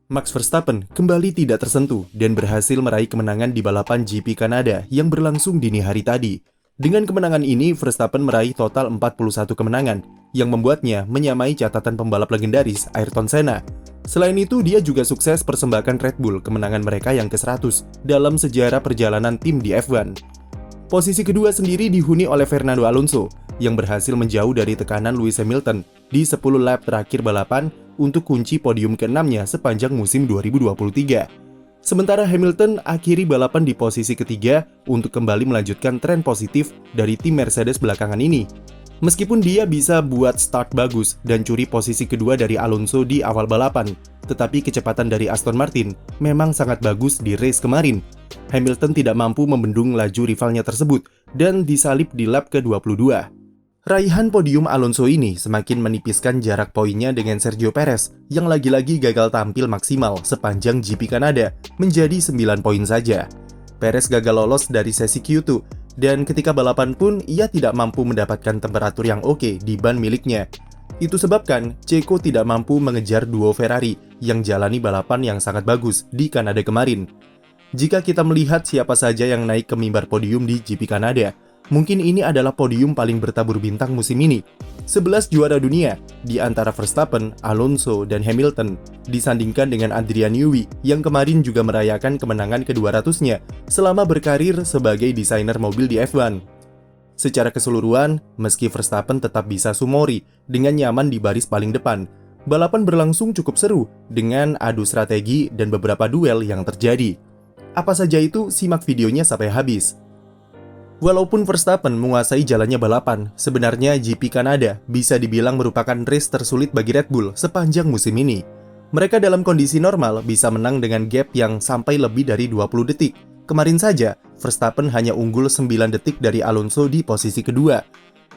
Max Verstappen kembali tidak tersentuh dan berhasil meraih kemenangan di balapan GP Kanada yang berlangsung dini hari tadi. Dengan kemenangan ini, Verstappen meraih total 41 kemenangan, yang membuatnya menyamai catatan pembalap legendaris Ayrton Senna. Selain itu, dia juga sukses persembahkan Red Bull kemenangan mereka yang ke-100 dalam sejarah perjalanan tim di F1. Posisi kedua sendiri dihuni oleh Fernando Alonso, yang berhasil menjauh dari tekanan Lewis Hamilton di 10 lap terakhir balapan untuk kunci podium ke-6-nya sepanjang musim 2023. Sementara Hamilton akhiri balapan di posisi ketiga untuk kembali melanjutkan tren positif dari tim Mercedes belakangan ini. Meskipun dia bisa buat start bagus dan curi posisi kedua dari Alonso di awal balapan, tetapi kecepatan dari Aston Martin memang sangat bagus di race kemarin. Hamilton tidak mampu membendung laju rivalnya tersebut dan disalip di lap ke-22. Raihan podium Alonso ini semakin menipiskan jarak poinnya dengan Sergio Perez yang lagi-lagi gagal tampil maksimal sepanjang GP Kanada menjadi 9 poin saja. Perez gagal lolos dari sesi Q2 dan ketika balapan pun ia tidak mampu mendapatkan temperatur yang oke di ban miliknya. Itu sebabkan Checo tidak mampu mengejar duo Ferrari yang jalani balapan yang sangat bagus di Kanada kemarin. Jika kita melihat siapa saja yang naik ke mimbar podium di GP Kanada, mungkin ini adalah podium paling bertabur bintang musim ini. 11 juara dunia di antara Verstappen, Alonso, dan Hamilton disandingkan dengan Adrian Newey yang kemarin juga merayakan kemenangan ke-200-nya selama berkarir sebagai desainer mobil di F1. Secara keseluruhan, meski Verstappen tetap bisa sumori dengan nyaman di baris paling depan, balapan berlangsung cukup seru dengan adu strategi dan beberapa duel yang terjadi. Apa saja itu, simak videonya sampai habis. Walaupun Verstappen menguasai jalannya balapan, sebenarnya GP Kanada bisa dibilang merupakan race tersulit bagi Red Bull sepanjang musim ini. Mereka dalam kondisi normal bisa menang dengan gap yang sampai lebih dari 20 detik. Kemarin saja, Verstappen hanya unggul 9 detik dari Alonso di posisi kedua.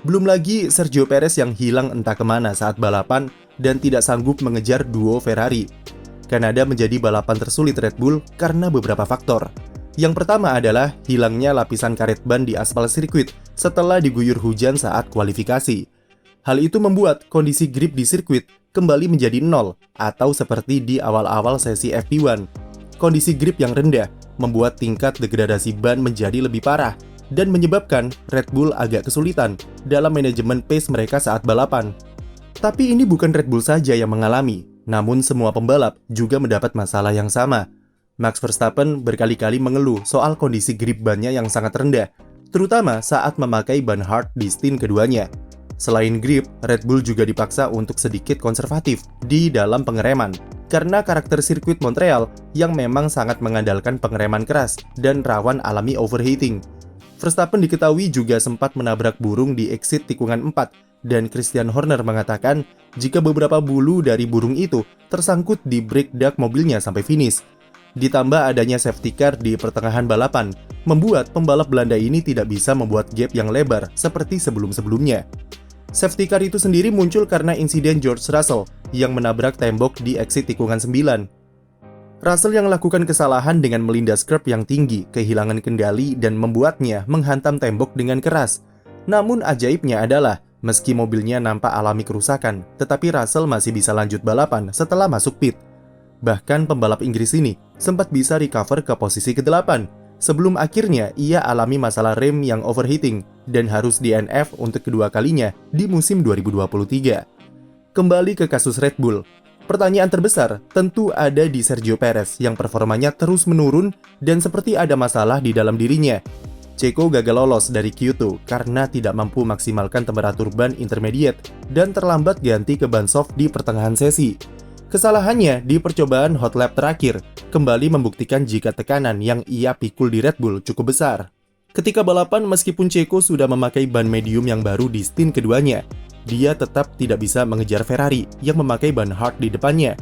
Belum lagi Sergio Perez yang hilang entah kemana saat balapan dan tidak sanggup mengejar duo Ferrari. Kanada menjadi balapan tersulit Red Bull karena beberapa faktor. Yang pertama adalah hilangnya lapisan karet ban di aspal sirkuit setelah diguyur hujan saat kualifikasi. Hal itu membuat kondisi grip di sirkuit kembali menjadi nol atau seperti di awal-awal sesi FP1. Kondisi grip yang rendah membuat tingkat degradasi ban menjadi lebih parah dan menyebabkan Red Bull agak kesulitan dalam manajemen pace mereka saat balapan. Tapi ini bukan Red Bull saja yang mengalami, namun semua pembalap juga mendapat masalah yang sama. Max Verstappen berkali-kali mengeluh soal kondisi grip bannya yang sangat rendah, terutama saat memakai ban hard di stint keduanya. Selain grip, Red Bull juga dipaksa untuk sedikit konservatif di dalam pengereman, karena karakter sirkuit Montreal yang memang sangat mengandalkan pengereman keras dan rawan alami overheating. Verstappen diketahui juga sempat menabrak burung di exit tikungan 4, dan Christian Horner mengatakan jika beberapa bulu dari burung itu tersangkut di brake duct mobilnya sampai finish. Ditambah adanya safety car di pertengahan balapan, membuat pembalap Belanda ini tidak bisa membuat gap yang lebar seperti sebelum-sebelumnya. Safety car itu sendiri muncul karena insiden George Russell yang menabrak tembok di exit tikungan 9. Russell yang melakukan kesalahan dengan melindas curb yang tinggi, kehilangan kendali dan membuatnya menghantam tembok dengan keras. Namun ajaibnya adalah, meski mobilnya nampak alami kerusakan, tetapi Russell masih bisa lanjut balapan setelah masuk pit. Bahkan pembalap Inggris ini sempat bisa recover ke posisi ke-8, sebelum akhirnya ia alami masalah rem yang overheating dan harus DNF untuk kedua kalinya di musim 2023. Kembali ke kasus Red Bull, pertanyaan terbesar tentu ada di Sergio Perez yang performanya terus menurun dan seperti ada masalah di dalam dirinya. Checo gagal lolos dari Q2 karena tidak mampu maksimalkan temperatur ban intermediate dan terlambat ganti ke ban soft di pertengahan sesi. Kesalahannya di percobaan hot lap terakhir kembali membuktikan jika tekanan yang ia pikul di Red Bull cukup besar. Ketika balapan, meskipun Checo sudah memakai ban medium yang baru di stint keduanya, dia tetap tidak bisa mengejar Ferrari yang memakai ban hard di depannya.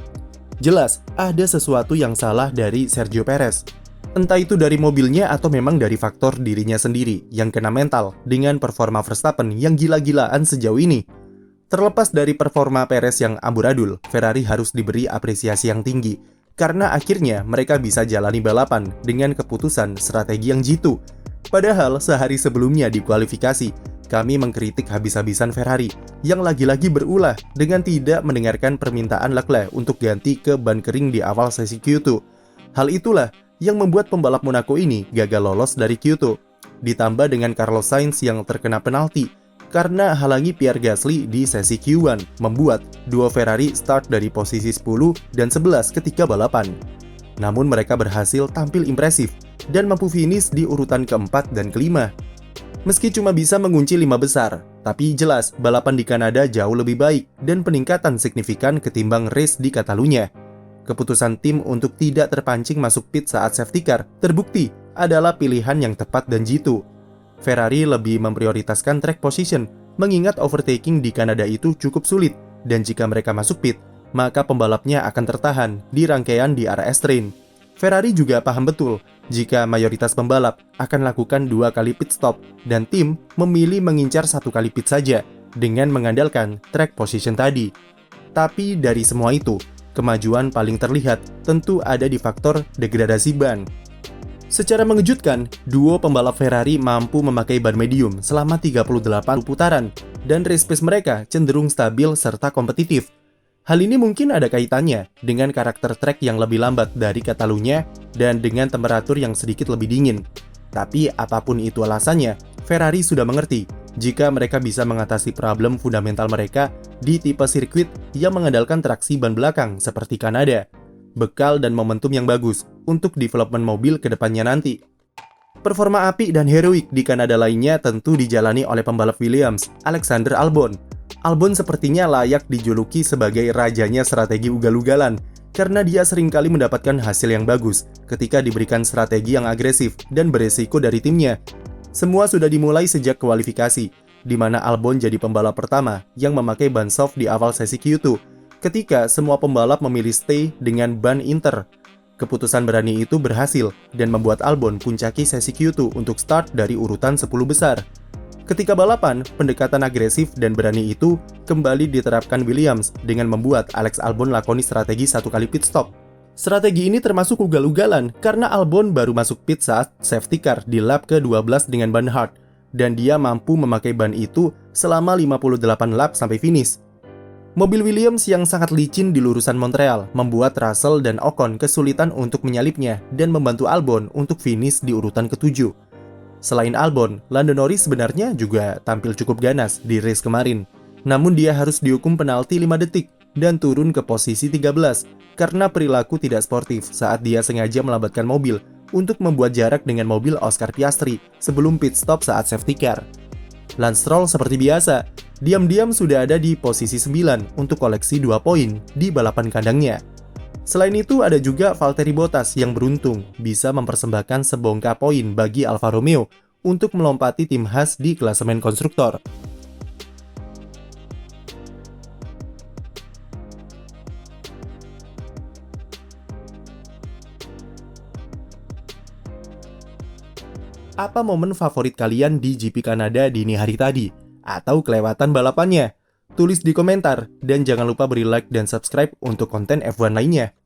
Jelas, ada sesuatu yang salah dari Sergio Perez. Entah itu dari mobilnya atau memang dari faktor dirinya sendiri yang kena mental dengan performa Verstappen yang gila-gilaan sejauh ini. Terlepas dari performa Perez yang amburadul, Ferrari harus diberi apresiasi yang tinggi karena akhirnya mereka bisa jalani balapan dengan keputusan strategi yang jitu. Padahal sehari sebelumnya di kualifikasi, kami mengkritik habis-habisan Ferrari yang lagi-lagi berulah dengan tidak mendengarkan permintaan Leclerc untuk ganti ke ban kering di awal sesi Q2. Hal itulah yang membuat pembalap Monaco ini gagal lolos dari Q2. Ditambah dengan Carlos Sainz yang terkena penalti karena halangi Pierre Gasly di sesi Q1, membuat duo Ferrari start dari posisi 10 dan 11 ketika balapan. Namun mereka berhasil tampil impresif dan mampu finish di urutan keempat dan kelima. Meski cuma bisa mengunci 5 besar, tapi jelas balapan di Kanada jauh lebih baik dan peningkatan signifikan ketimbang race di Catalunya. Keputusan tim untuk tidak terpancing masuk pit saat safety car terbukti adalah pilihan yang tepat dan jitu. Ferrari lebih memprioritaskan track position, mengingat overtaking di Kanada itu cukup sulit, dan jika mereka masuk pit, maka pembalapnya akan tertahan di rangkaian DRS train. Ferrari juga paham betul jika mayoritas pembalap akan lakukan 2 kali pit stop, dan tim memilih mengincar 1 kali pit saja dengan mengandalkan track position tadi. Tapi dari semua itu, kemajuan paling terlihat tentu ada di faktor degradasi ban. Secara mengejutkan, duo pembalap Ferrari mampu memakai ban medium selama 38 putaran, dan race pace mereka cenderung stabil serta kompetitif. Hal ini mungkin ada kaitannya dengan karakter trek yang lebih lambat dari Catalunya dan dengan temperatur yang sedikit lebih dingin. Tapi apapun itu alasannya, Ferrari sudah mengerti jika mereka bisa mengatasi problem fundamental mereka di tipe sirkuit yang mengandalkan traksi ban belakang seperti Kanada. Bekal dan momentum yang bagus untuk development mobil ke depannya nanti. Performa apik dan heroik di Kanada lainnya tentu dijalani oleh pembalap Williams, Alexander Albon. Albon sepertinya layak dijuluki sebagai rajanya strategi ugal-ugalan karena dia seringkali mendapatkan hasil yang bagus ketika diberikan strategi yang agresif dan beresiko dari timnya. Semua sudah dimulai sejak kualifikasi, di mana Albon jadi pembalap pertama yang memakai ban soft di awal sesi Q2, ketika semua pembalap memilih stay dengan ban inter. Keputusan berani itu berhasil dan membuat Albon puncaki sesi Q2 untuk start dari urutan 10 besar. Ketika balapan, pendekatan agresif dan berani itu kembali diterapkan Williams dengan membuat Alex Albon lakoni strategi 1 kali pit stop. Strategi ini termasuk ugal-ugalan karena Albon baru masuk pit saat safety car di lap ke-12 dengan ban hard, dan dia mampu memakai ban itu selama 58 lap sampai finish. Mobil Williams yang sangat licin di lurusan Montreal membuat Russell dan Ocon kesulitan untuk menyalipnya dan membantu Albon untuk finish di urutan ke-7. Selain Albon, Lando Norris sebenarnya juga tampil cukup ganas di race kemarin. Namun dia harus dihukum penalti 5 detik dan turun ke posisi 13 karena perilaku tidak sportif saat dia sengaja melambatkan mobil untuk membuat jarak dengan mobil Oscar Piastri sebelum pit stop saat safety car. Lance Stroll seperti biasa, diam-diam sudah ada di posisi 9 untuk koleksi 2 poin di balapan kandangnya. Selain itu ada juga Valtteri Bottas yang beruntung bisa mempersembahkan sebongkah poin bagi Alfa Romeo untuk melompati tim Haas di klasemen konstruktor. Apa momen favorit kalian di GP Kanada dini hari tadi? Atau kelewatan balapannya? Tulis di komentar dan jangan lupa beri like dan subscribe untuk konten F1 lainnya.